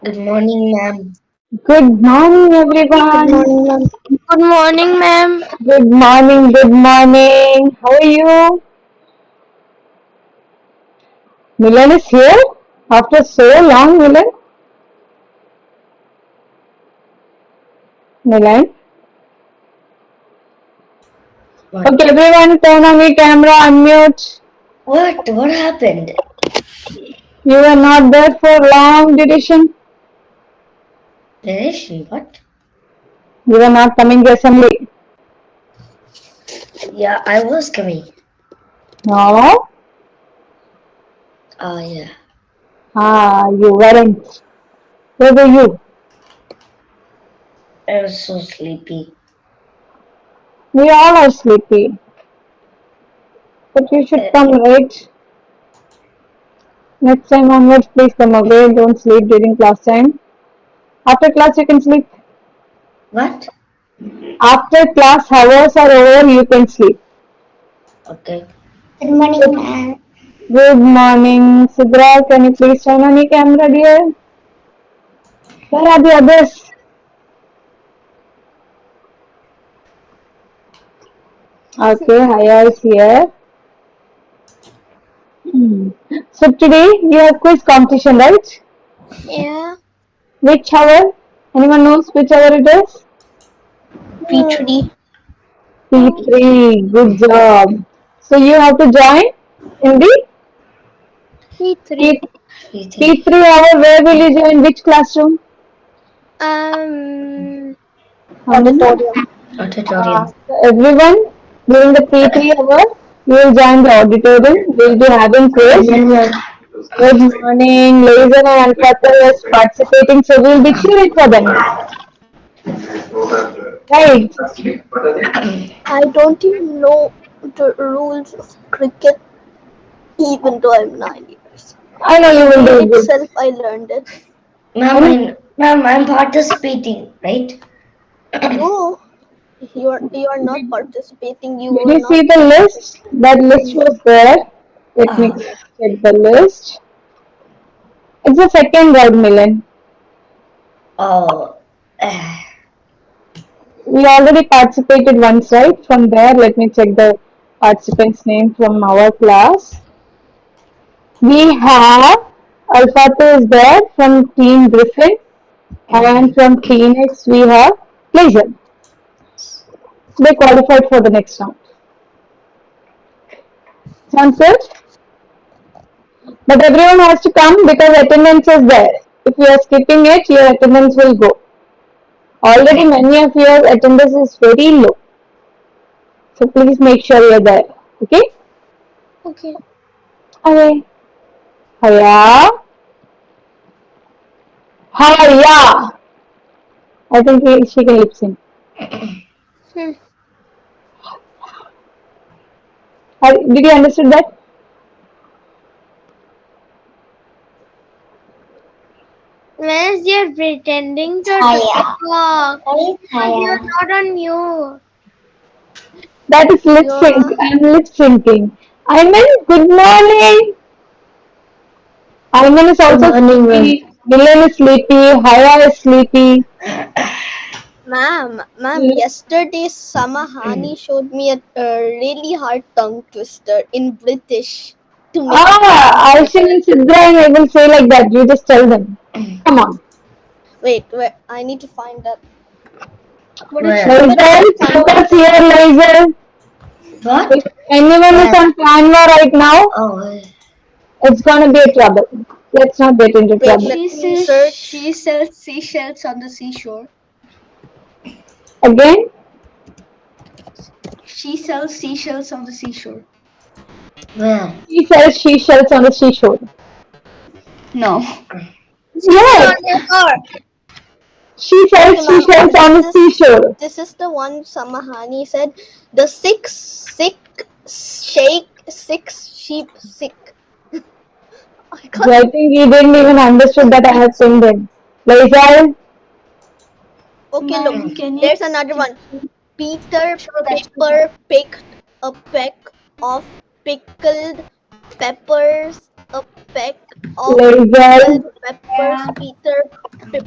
Good morning, ma'am. Good morning, Good everyone. morning, ma'am. Good morning, ma'am. Good morning, good morning. How are you? Milan is here after so long, Milan. Milan. What? Okay, everyone, turn on your camera, unmute. What? What happened? You were not there for long duration. Where is she? What? You were not coming to assembly. Yeah, I was coming. No. Oh, yeah. You weren't. Where were you? I was so sleepy. We all are sleepy. But you should Uh, come, right? Next time onwards, please come away. Don't sleep during class time. After class, you can sleep. what? After class hours are over, you can sleep. Okay. Good morning, ma'am. Good morning, Sidra. Can you please turn on your camera, dear? Where are the others? Okay, Haya is here. Hmm. So today you have quiz competition, right? Yeah. Which hour? Anyone knows which hour it is? P3. P3. Good job. So you have to join in the P3. P P3. P3 hour. Where will you join? Which classroom? Um, Auditorium. Auditorium. So everyone, during the P3 hour, you will join the auditorium. We will be having quiz. Good morning, Laser and Alpha is participating, so we will be cheering for them. Right? I don't even know the rules of cricket, even though I'm 9 years. I know you will Today do good. itself, I learned it. Ma'am, I'm participating, right? No, you're not participating. You Did will you not. see the list? That list was there. Let me Ah, check the list. It's the second round, Milan. oh. We already participated once, right? From there, let me check the participants' name from our class. We have Alfato is there from Team Griffin, and from Phoenix we have Pleasure. They qualified for the next round. Sounds good? But everyone has to come because attendance is there. If you are skipping it, your attendance will go. Already many of your attendance is very low. So please make sure you're there. Okay? Okay. Okay. Hiya. Hiya. I think she can lip sync. Hmm. Did you understood that? Whereas you're pretending to Hiya. talk What is because you're hiya? not on mute. That is lip sync. Yeah. I'm lip syncing. Ayman, good morning. Ayman is Good also morning, ma'am. sleepy. Milan is sleepy. Haya is sleepy. Ma'am, yesterday Samahani showed me a really hard tongue twister in British to make me Aishan sleepy. and Sidra and I will say like that. You just tell them. Come on. Wait, I need to find that. Where? But Laser, it's focus something. here, Laser. If What? anyone is Where? on camera right now, Oh, it's gonna be a trouble. Let's not get into Wait, trouble. let She me says search. she sells seashells on the seashore. Again, She sells seashells on the seashore. where? she sells she shells on the seashore. No. Yes, On your car. she sells Okay, she ma'am. shells on the seashore. This is the one Samahani said. The sick shake six sheep sick. I So I can't. think he didn't even understood that I have pinged him. Laser, Okay, look. Ma'am, There's another can one. Peter show that to me? Pepper picked a peck of pickled peppers. A peck of Laser. peppers, Peter.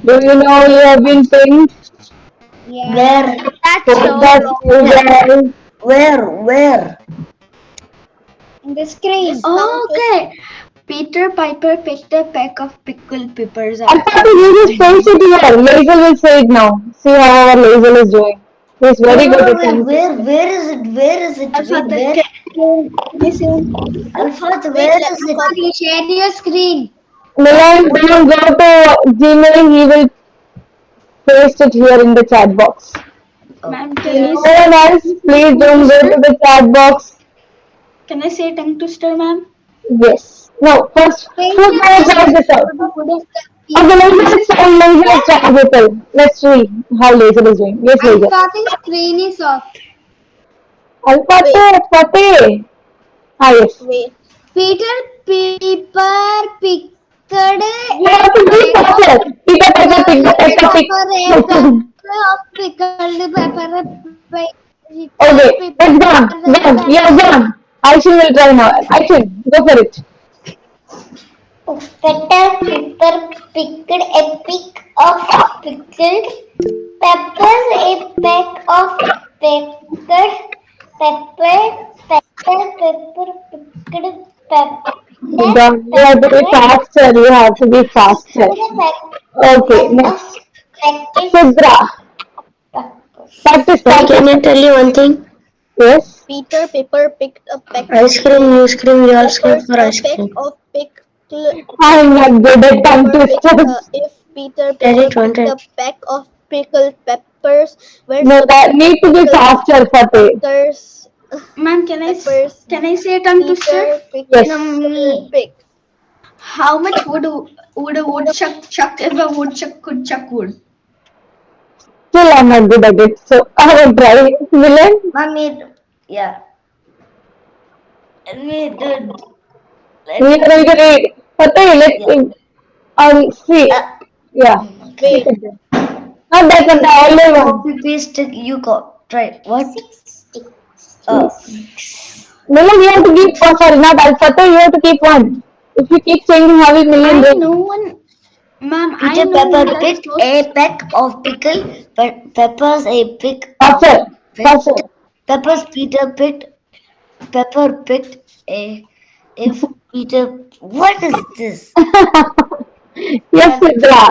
Do you know you have been pinched? Where? That's so That's wrong. laser. Where? In the screen. Oh, okay. Peter Piper picked a peck of pickled peppers. I thought you just paste it here. Laser will say it now. See how our laser is doing. He's No, very no, good no, at wait, tongue where? twister. Where is it? Where is it? Alpha, Wait, where? can you see? Alpha, Wait, where let is me it? copy. Share your screen. Milan, when you go to Gmail, he will paste it here in the chat box. Ma'am, Okay. can I No one else, say please tongue don't go twister? to the chat box. Can I say tongue twister, ma'am? Yes. No, first, Paint who's your going to try this out? Okay, let's try Ripple. Let's see how laser is doing. Yes, I'm laser. starting screen is off. Wait, Alpate. Ah, yes. wait. Peter Piper picked You have to be faster. Pick up, pick up, pick up, pick up, pick. pickled pepper. Okay, it's gone. Gone. You're gone. Aishin will try now. Aishin, go for it. Peter Piper picked a pick of pickled peppers, a peck of pickled pepper, pickled Gone. You have to be faster. You have to be faster. peck Okay, of next. pickled Sudra. peppers. Practice, Ma'am, can practice. I tell you one thing? Yes. Peter Piper picked a peck Ice of cream, you scream, we all scream peppers, for a ice peck cream. of I'm not good at tongue twisters. if Peter Tell Piper it one picked time. a peck of pickled peppers, where's No, the that need to be pickled faster, Fateh. peppers? Ma'am, Peppers can I say tongue twister? Peter picked Yes. Me. pick. How much would a woodchuck chuck if a woodchuck could chuck wood? Still, I'm not good at it. So, I will try. Villain? Mommy, yeah. Let me do. We Let are me going to do. read. Fateh, Yeah. I'll see. Uh, Yeah. oh my god. Keep Wait, it there. Not that one, the only one. Copy paste you got. Try. What? Milan, you have to keep, oh, sorry, not Alpha, you have to keep one. If you keep changing, how will million I ring? know one, ma'am. I Peter know Pepper one that's picked so. a peck of pickle, but Peppers a pick of Faster, pick. faster. Peppers Peter picked. Pepper picked a. If Peter, what is this? Yes,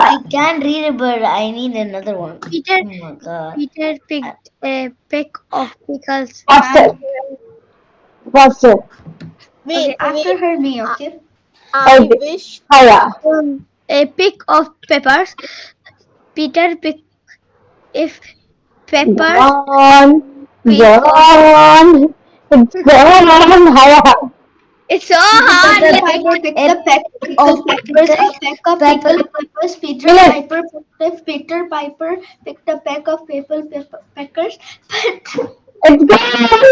I Sidra. can't read it, but I need another one. Peter Oh my god. Peter I- picked a peck of pickles. Faster, Ma'am, faster. wait, okay, after wait. her me, I, okay? I Okay. wish Haya. A pick of peppers. Peter picked if peppers Gone, pick of. gone. It's gone, Haya. It's so Peter hard. Piper picked a a peck of of pickled peppers, pickle a peck of pepper. pickled peppers. Milan, Peter Piper picked a peck of peppers, but it's gone.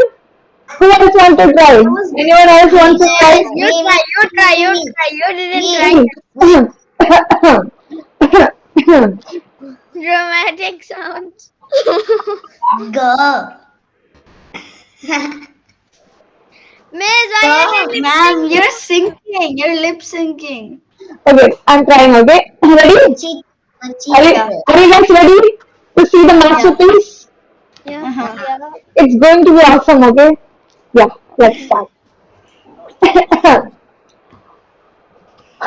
Who else want to try? That was Anyone else me. want to try? You Me, try. me, You try. me, You me, try. You didn't try. me, me. Dramatic sounds. Go. Miss, why are Go. you lip ma'am, you're syncing? sinking. You're lip syncing. Okay, I'm trying, okay? Ready? Cheat. Are you, Cheater. are you guys ready to see the Yeah. masterpiece? Yeah. Uh-huh. yeah. It's going to be awesome, okay? Yeah, let's start.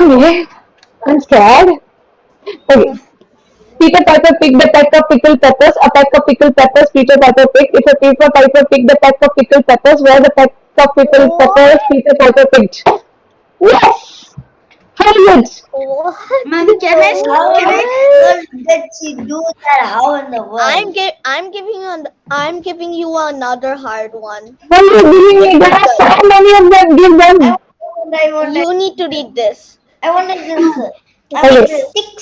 Okay, I'm scared. Okay, Peter Piper picked the peck of pickled peppers, a peck of pickled peppers Peter Piper picked. If a Peter Piper picked the peck of pickled peppers, where the peck of pickled peppers Peter Piper picked? Yes! How is it? What? Ma'am, How can in I, the world did she do that? How in the world? I'm giving you another hard one. Why are you giving me? There are so many of them. Give I them. want, I want, You need to read this. I wanted this. Okay. Stick,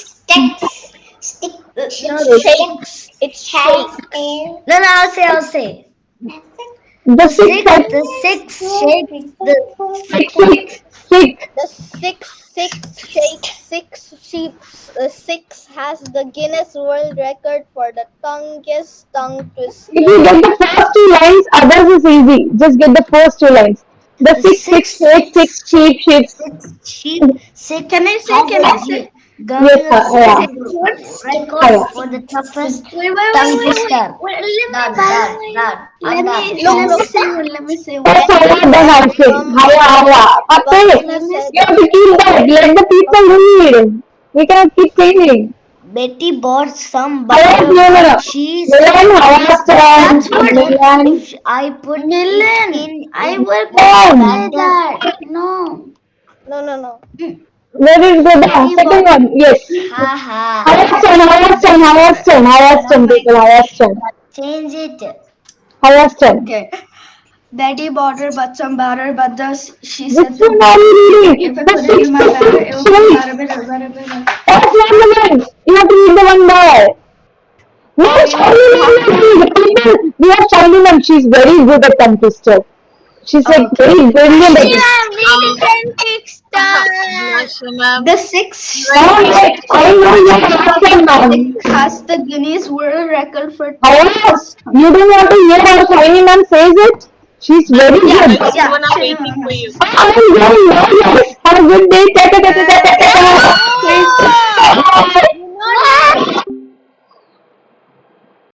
It stick, shakes. It shakes. No, no, I'll say. The six, The six shakes, the six, six, six. The six shakes six sheep. Six has the Guinness World Record for the longest tongue If you twister. get the first two lines, others is easy. Just get the first two lines. The The six, six, six, six sheep, sheep. sheep, six. Can I say? How Can I would say? you Yes, Guinness yeah, record yeah. for the toughest tongue Wait. twister? Wait, let me Done, done, done. I'm Let done. me Look, let me look. say one. Let me say one. Yes, I have done answering. Haya, haya. Atte, Bhavani said you have to keep that. Let the people read. We cannot keep changing. Betty bought some Haya, butter, no, no, but no. she's Milan, Haya's turn. That's what Milan. I put it Milan. I in will Milan. say batter. that. No. no. Where did it go down? Betty Second bought. one. Yes. Ha ha. Haya's turn, Haya's turn, Haya's turn, Haya's No, turn, my people, Haya's turn. change it. Haya's turn. Okay. Betty bought her but some batter, but she Which said to one are Betty, you if reading? I The put it in sixth my batter, it will be sorry. batter, better, better, better. That's not the one. You have to read the one there. No, Charlie ma'am, people, we have Charlie ma'am. She's very good at tongue twister. She's like Okay. very brilliant at it. Yeah, read the text. Blusher ma'am. The six Right. Oh, yes, I know your answer, ma'am. has the Guinness World Record for However, toughest. you don't want to hear how Shiny ma'am says it? She's Ma'am, very the Yeah, good. next yeah. one are Shiny waiting Mama for has you. this. I'm very nice. Have a good day. Ta ta ta ta ta.